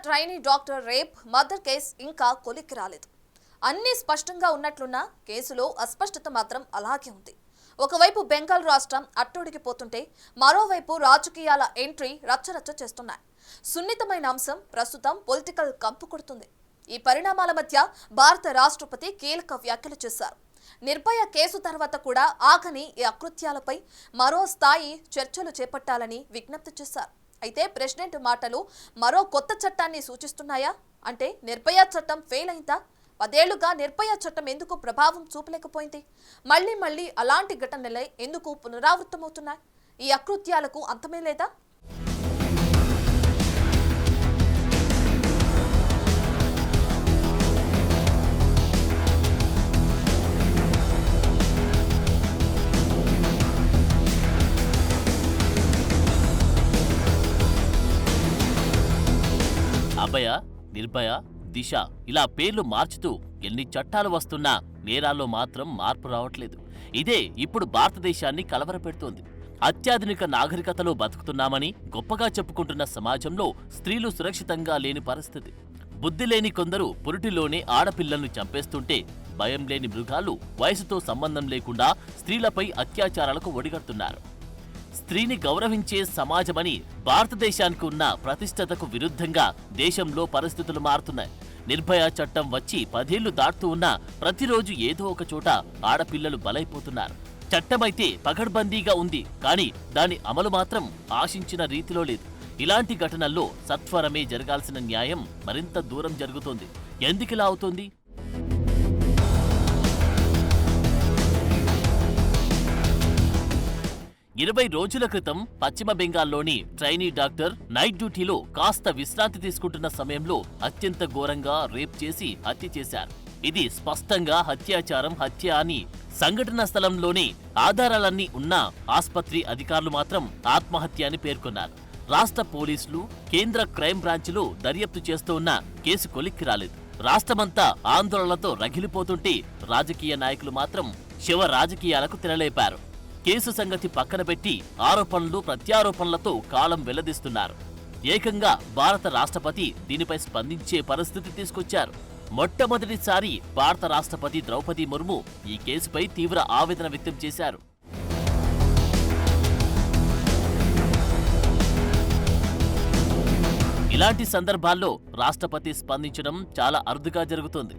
Trainee doctor rape murder case ఇంకా కొలిక్కి రాలేదు. అన్ని స్పష్టంగా ఉన్నట్లున్న కేసులో అస్పష్టత మాత్రం అలాగే ఉంది. ఒకవైపు బెంగాల్ రాష్ట్రం అట్టొడిగిపోతుంటే మరోవైపు రాజకీయాల ఎంట్రీ రచ్చరచ్చ చేస్తున్నాయి. సున్నితమైన అంశం ప్రస్తుతం పొలిటికల్ కంపు కొడుతుంది. ఈ పరిణామాల మధ్య భారత రాష్ట్రపతి కీలక వ్యాఖ్యలు చేశారు. నిర్భయ కేసు తర్వాత కూడా ఆగని ఈ అకృత్యాలపై మరో స్థాయి చర్చలు చేపట్టాలని విజ్ఞప్తి చేశారు. అయితే ప్రెసిడెంట్ మాటలు మరో కొత్త చట్టాన్ని సూచిస్తున్నాయా? అంటే నిర్భయ చట్టం ఫెయిల్ అయిందా? 10 ఏళ్లుగా నిర్భయ చట్టం ఎందుకు ప్రభావం చూపలేకపోయింది? మళ్లీ అలాంటి ఘటనలే ఎందుకు పునరావృతమవుతున్నాయి? ఈ అకృత్యాలకు అంతమే లేదా? అభయ, నిర్భయ, దిశ ఇలా పేర్లు మార్చుతూ ఎన్ని చట్టాలు వస్తున్నా నేరాల్లో మాత్రం మార్పు రావట్లేదు. ఇదే ఇప్పుడు భారతదేశాన్ని కలవరపెడుతోంది. అత్యాధునిక నాగరికతలో బతుకుతున్నామని గొప్పగా చెప్పుకుంటున్న సమాజంలో స్త్రీలు సురక్షితంగా లేని పరిస్థితి. బుద్ధి లేని కొందరు పురిటిలోనే ఆడపిల్లలను చంపేస్తుంటే భయం లేని మృగాలు వయసుతో సంబంధం లేకుండా స్త్రీలపై అత్యాచారాలకు ఒడిగడుతున్నారు. స్త్రీని గౌరవించే సమాజమని భారతదేశానికి ఉన్న ప్రతిష్టతకు విరుద్ధంగా దేశంలో పరిస్థితులు మారుతున్నాయి. నిర్భయ చట్టం వచ్చి 10 ఏళ్లు దాటుతూ ఉన్నా ప్రతిరోజు ఏదో ఒక చోట ఆడపిల్లలు బలైపోతున్నారు. చట్టమైతే పకడ్బందీగా ఉంది, కానీ దాని అమలు మాత్రం ఆశించిన రీతిలో లేదు. ఇలాంటి ఘటనల్లో సత్వరమే జరగాల్సిన న్యాయం మరింత దూరం జరుగుతోంది. ఎందుకిలా అవుతోంది? ఇరవై రోజుల క్రితం పశ్చిమ బెంగాల్లోని ట్రైనీ డాక్టర్ నైట్ డ్యూటీలో కాస్త విశ్రాంతి తీసుకుంటున్న సమయంలో అత్యంత ఘోరంగా రేప్ చేసి హత్య చేశారు. ఇది స్పష్టంగా హత్య అని సంఘటనా స్థలంలోనే ఆధారాలన్నీ ఉన్నా ఆస్పత్రి అధికారులు మాత్రం ఆత్మహత్య అని పేర్కొన్నారు. రాష్ట్ర పోలీసులు, కేంద్ర క్రైమ్ బ్రాంచ్లు దర్యాప్తు చేస్తూ ఉన్న కేసు కొలిక్కి రాలేదు. రాష్ట్రమంతా ఆందోళనలతో రగిలిపోతుంటే రాజకీయ నాయకులు మాత్రం శివ రాజకీయాలకు తెరలేపారు. కేసు సంగతి పక్కన పెట్టి ఆరోపణలు ప్రత్యారోపణలతో కాలం వెల్లదీస్తున్నారు. ఏకంగా భారత రాష్ట్రపతి దీనిపై స్పందించే పరిస్థితి తీసుకొచ్చారు. మొట్టమొదటిసారి భారత రాష్ట్రపతి ద్రౌపది ముర్ము ఈ కేసుపై తీవ్ర ఆవేదన వ్యక్తం చేశారు. ఇలాంటి సందర్భాల్లో రాష్ట్రపతి స్పందించడం చాలా అరుదుగా జరుగుతోంది.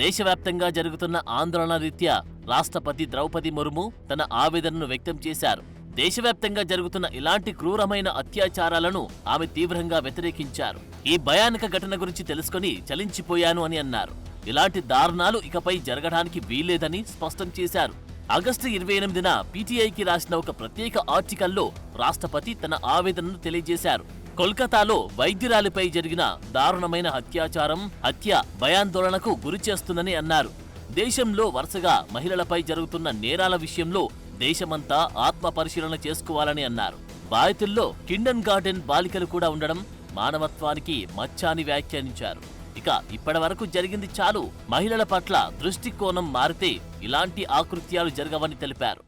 దేశవ్యాప్తంగా జరుగుతున్న ఆందోళన రీత్యా రాష్ట్రపతి ద్రౌపది ముర్ము తన ఆవేదనను వ్యక్తం చేశారు. దేశవ్యాప్తంగా జరుగుతున్న ఇలాంటి క్రూరమైన అత్యాచారాలను ఆమె తీవ్రంగా వ్యతిరేకించారు. ఈ భయానక ఘటన గురించి తెలుసుకుని చలించిపోయాను అని అన్నారు. ఇలాంటి దారుణాలు ఇకపై జరగడానికి వీల్లేదని స్పష్టం చేశారు. ఆగస్టు 28న పీటీఐకి రాసిన ఒక ప్రత్యేక ఆర్టికల్లో రాష్ట్రపతి తన ఆవేదనను తెలియజేశారు. కోల్కతాలో వైద్యురాలిపై జరిగిన దారుణమైన హత్య భయాందోళనకు గురిచేస్తుందని అన్నారు. దేశంలో వరుసగా మహిళలపై జరుగుతున్న నేరాల విషయంలో దేశమంతా ఆత్మ పరిశీలన చేసుకోవాలని అన్నారు. బాధితుల్లో కిండర్ గార్డెన్ బాలికలు కూడా ఉండడం మానవత్వానికి మచ్చ అని వ్యాఖ్యానించారు. ఇక ఇప్పటివరకు జరిగింది చాలు, మహిళల పట్ల దృష్టికోణం మారితే ఇలాంటి ఆకృత్యాలు జరగవని తెలిపారు.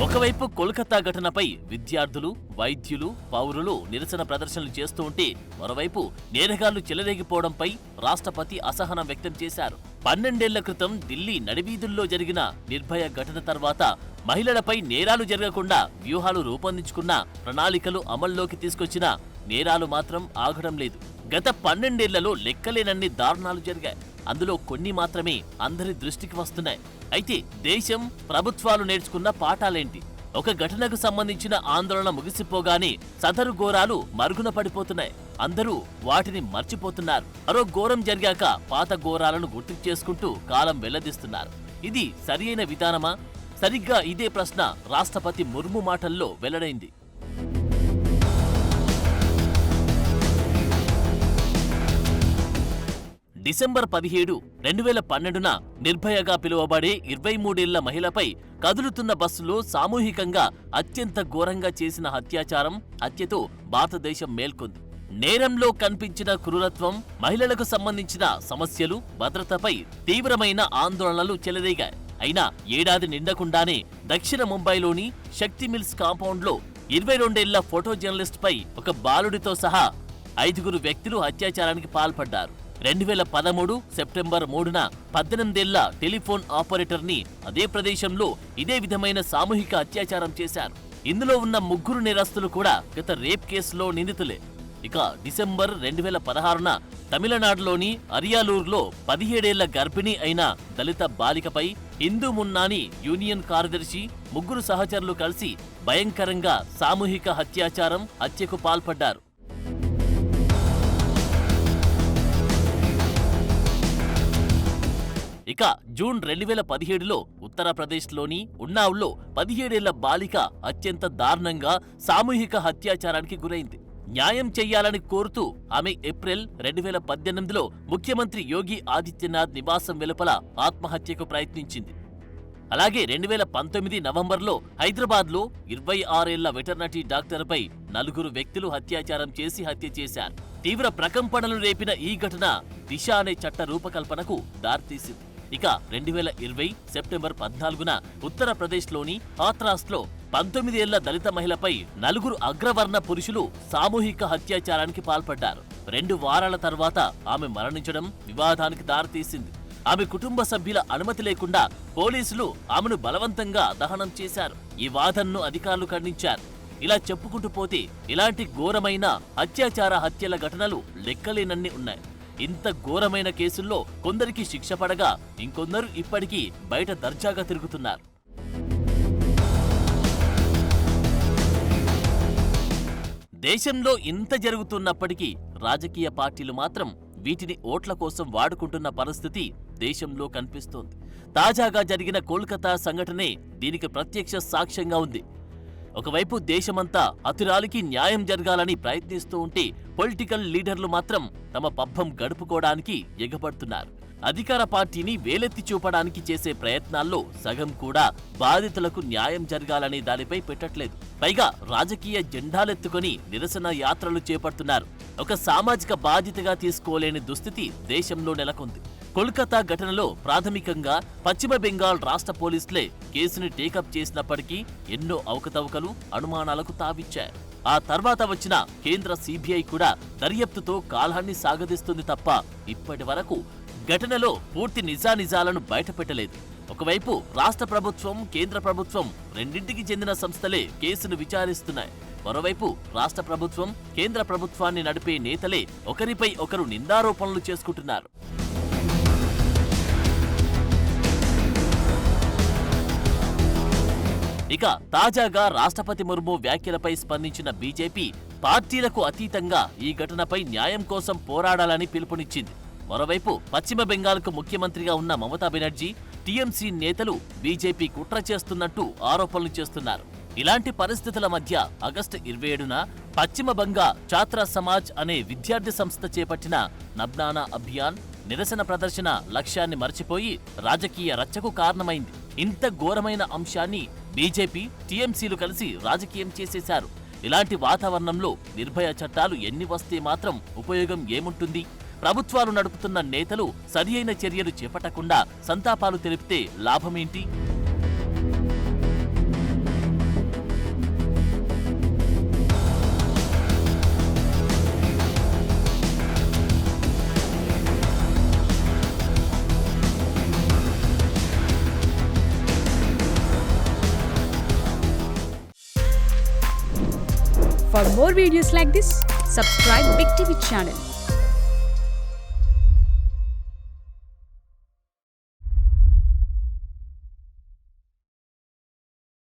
ఒకవైపు కోల్కతా ఘటనపై విద్యార్థులు, వైద్యులు, పౌరులు నిరసన ప్రదర్శనలు చేస్తూ ఉంటే మరోవైపు నేరగాళ్లు చెలరేగిపోవడంపై రాష్ట్రపతి అసహనం వ్యక్తం చేశారు. 12 ఏళ్ల క్రితం ఢిల్లీ నడివీధుల్లో జరిగిన నిర్భయ ఘటన తర్వాత మహిళలపై నేరాలు జరగకుండా వ్యూహాలు రూపొందించుకున్న ప్రణాళికలు అమల్లోకి తీసుకొచ్చిన నేరాలు మాత్రం ఆగడం లేదు. గత 12 ఏళ్లలో లెక్కలేనన్ని దారుణాలు జరిగాయి. అందులో కొన్ని మాత్రమే అందరి దృష్టికి వస్తున్నాయి. అయితే దేశం, ప్రభుత్వాలు నేర్చుకున్న పాఠాలేంటి? ఒక ఘటనకు సంబంధించిన ఆందోళన ముగిసిపోగానే సదరు ఘోరాలు మరుగున పడిపోతున్నాయి. అందరూ వాటిని మర్చిపోతున్నారు. మరో ఘోరం జరిగాక పాత ఘోరాలను గుర్తు చేసుకుంటూ కాలం వెల్లదీస్తున్నారు. ఇది సరియైన విధానమా? సరిగ్గా ఇదే ప్రశ్న రాష్ట్రపతి ముర్ము మాటల్లో వెల్లడైంది. డిసెంబర్ 17, 2012న నిర్భయగా పిలువబడే 23 ఏళ్ల మహిళపై కదులుతున్న బస్సులో సామూహికంగా అత్యంత ఘోరంగా చేసిన హత్యతో భారతదేశం మేల్కొంది. నేరంలో కనిపించిన క్రూరత్వం, మహిళలకు సంబంధించిన సమస్యలు, భద్రతపై తీవ్రమైన ఆందోళనలు చెలరేగాయి. అయినా ఏడాది నిండకుండానే దక్షిణ ముంబైలోని శక్తి మిల్స్ కాంపౌండ్లో 22 ఫోటో జర్నలిస్ట్ పై ఒక బాలుడితో సహా 5 వ్యక్తులు అత్యాచారానికి పాల్పడ్డారు. 2013 సెప్టెంబర్ 3న 18 టెలిఫోన్ ఆపరేటర్ని అదే ప్రదేశంలో ఇదే విధమైన సామూహిక అత్యాచారం చేశారు. ఇందులో ఉన్న 3 నేరస్తులు కూడా గత రేప్ కేసులో నిందితులే. ఇక డిసెంబర్ 2016న తమిళనాడులోని అరియాలూరులో 17 గర్భిణీ అయిన దళిత బాలికపై హిందూ మున్నాని యూనియన్ కార్యదర్శి 3 సహచరులు కలిసి భయంకరంగా సామూహిక హత్యకు పాల్పడ్డారు. ఇక జూన్ 2017లో ఉత్తరప్రదేశ్లోని ఉన్నావ్లో 17 బాలిక అత్యంత దారుణంగా సామూహిక హత్యాచారానికి గురైంది. న్యాయం చెయ్యాలని కోరుతూ ఆమె ఏప్రిల్ 2018లో ముఖ్యమంత్రి యోగి ఆదిత్యనాథ్ నివాసం వెలుపల ఆత్మహత్యకు ప్రయత్నించింది. అలాగే 2019 నవంబర్లో హైదరాబాద్లో 26 వెటర్నరీ డాక్టర్పై 4 వ్యక్తులు అత్యాచారం చేసి హత్య చేశారు. తీవ్ర ప్రకంపనలు రేపిన ఈ ఘటన దిశ అనే చట్ట రూపకల్పనకు దారితీసింది. ఇక 2020 సెప్టెంబర్ 14న ఉత్తరప్రదేశ్లోని హాత్రాస్లో 19 దళిత మహిళపై 4 అగ్రవర్ణ పురుషులు సామూహిక హత్యాచారానికి పాల్పడ్డారు. 2 వారాల తర్వాత ఆమె మరణించడం వివాదానికి దారితీసింది. ఆమె కుటుంబ సభ్యుల అనుమతి లేకుండా పోలీసులు ఆమెను బలవంతంగా దహనం చేశారు. ఈ వాదనను అధికారులు ఖండించారు. ఇలా చెప్పుకుంటూ పోతే ఇలాంటి ఘోరమైన హత్యల ఘటనలు లెక్కలేనన్ని ఉన్నాయి. ఇంత ఘోరమైన కేసుల్లో కొందరికి శిక్ష పడగా ఇంకొందరు ఇప్పటికీ బయట దర్జాగా తిరుగుతున్నారు. దేశంలో ఇంత జరుగుతున్నప్పటికీ రాజకీయ పార్టీలు మాత్రం వీటిని ఓట్ల కోసం వాడుకుంటున్న పరిస్థితి దేశంలో కనిపిస్తోంది. తాజాగా జరిగిన కోల్కతా సంఘటనే దీనికి ప్రత్యక్ష సాక్ష్యంగా ఉంది. ఒకవైపు దేశమంతా అతురాలికి న్యాయం జరగాలని ప్రయత్నిస్తూ ఉంటే పొలిటికల్ లీడర్లు మాత్రం తమ పబ్బం గడుపుకోవడానికి ఎగబడుతున్నారు. అధికార పార్టీని వేలెత్తి చూపడానికి చేసే ప్రయత్నాల్లో సగం కూడా బాధితులకు న్యాయం జరగాలనే దానిపై పెట్టట్లేదు. పైగా రాజకీయ జెండాలెత్తుకొని నిరసన యాత్రలు చేపడుతున్నారు. ఒక సామాజిక బాధ్యతగా తీసుకోలేని దుస్థితి దేశంలో నెలకొంది. కోల్కతా ఘటనలో ప్రాథమికంగా పశ్చిమ బెంగాల్ రాష్ట్ర పోలీసులే కేసుని టేకప్ చేసినప్పటికీ ఎన్నో అవకతవకలు, అనుమానాలకు తావిచ్చాయి. ఆ తర్వాత వచ్చిన కేంద్ర సిబిఐ కూడా దర్యాప్తుతో కాలాన్ని సాగదీస్తుంది తప్ప ఇప్పటి వరకు ఘటనలో పూర్తి నిజానిజాలను బయటపెట్టలేదు. ఒకవైపు రాష్ట్ర ప్రభుత్వం, కేంద్ర ప్రభుత్వం రెండింటికి చెందిన సంస్థలే కేసును విచారిస్తున్నాయి. మరోవైపు రాష్ట్ర ప్రభుత్వం, కేంద్ర ప్రభుత్వాన్ని నడిపే నేతలే ఒకరిపై ఒకరు నిందారోపణలు చేసుకుంటున్నారు. ఇక తాజాగా రాష్ట్రపతి ముర్ము వ్యాఖ్యలపై స్పందించిన బీజేపీ పార్టీలకు అతీతంగా ఈ ఘటనపై న్యాయం కోసం పోరాడాలని పిలుపునిచ్చింది. మరోవైపు పశ్చిమ బెంగాల్కు ముఖ్యమంత్రిగా ఉన్న మమతా బెనర్జీ, టీఎంసీ నేతలు బీజేపీ కుట్ర చేస్తున్నట్టు ఆరోపణలు చేస్తున్నారు. ఇలాంటి పరిస్థితుల మధ్య ఆగస్టు 27న పశ్చిమ బంగా ఛాత్ర సమాజ్ అనే విద్యార్థి సంస్థ చేపట్టిన నబ్నానా అభియాన్ నిరసన ప్రదర్శన లక్ష్యాన్ని మర్చిపోయి రాజకీయ రచ్చకు కారణమైంది. ఇంత ఘోరమైన అంశాన్ని బీజేపీ, టీఎంసీలు కలిసి రాజకీయం చేసేశారు. ఇలాంటి వాతావరణంలో నిర్భయ చట్టాలు ఎన్ని వస్తే మాత్రం ఉపయోగం ఏముంటుంది? ప్రభుత్వాలు నడుపుతున్న నేతలు సరియైన చర్యలు చేపట్టకుండా సంతాపాలు తెలిపితే లాభమేంటి? For more videos like this, subscribe Big TV channel.